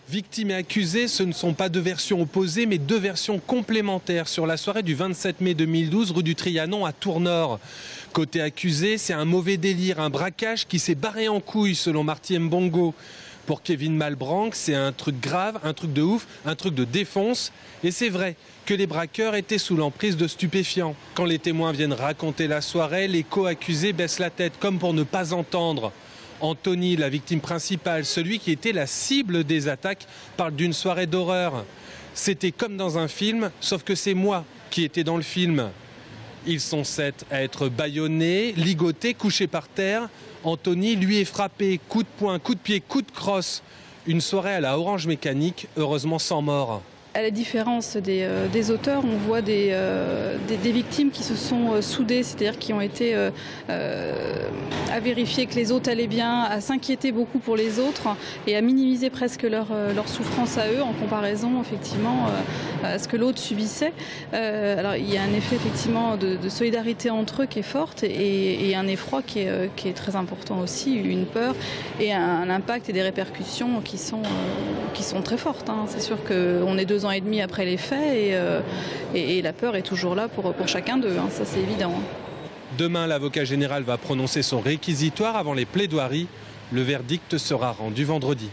Victimes et accusés, ce ne sont pas deux versions opposées, mais deux versions complémentaires sur la soirée du 27 mai 2012, rue du Trianon à Tours-Nord. Côté accusé, c'est un mauvais délire, un braquage qui s'est barré en couille, selon Marty Mbongo. Pour Kevin Malbranc, c'est un truc grave, un truc de ouf, un truc de défonce. Et c'est vrai que les braqueurs étaient sous l'emprise de stupéfiants. Quand les témoins viennent raconter la soirée, les co-accusés baissent la tête, comme pour ne pas entendre. Anthony, la victime principale, celui qui était la cible des attaques, parle d'une soirée d'horreur. C'était comme dans un film, sauf que c'est moi qui étais dans le film. Ils sont 7 à être bâillonnés, ligotés, couchés par terre. Anthony, lui, est frappé, coup de poing, coup de pied, coup de crosse. Une soirée à la Orange Mécanique, heureusement sans mort. À la différence des auteurs, on voit des victimes qui se sont soudées, c'est-à-dire qui ont été à vérifier que les autres allaient bien, à s'inquiéter beaucoup pour les autres et à minimiser presque leur souffrance à eux en comparaison effectivement à ce que l'autre subissait. Alors il y a un effet effectivement de solidarité entre eux qui est forte et un effroi qui est très important aussi, une peur et un impact et des répercussions qui sont très fortes. Hein. C'est sûr qu'on est 2 ans et demi après les faits et la peur est toujours là pour chacun d'eux, hein, ça c'est évident. Demain, l'avocat général va prononcer son réquisitoire avant les plaidoiries. Le verdict sera rendu vendredi.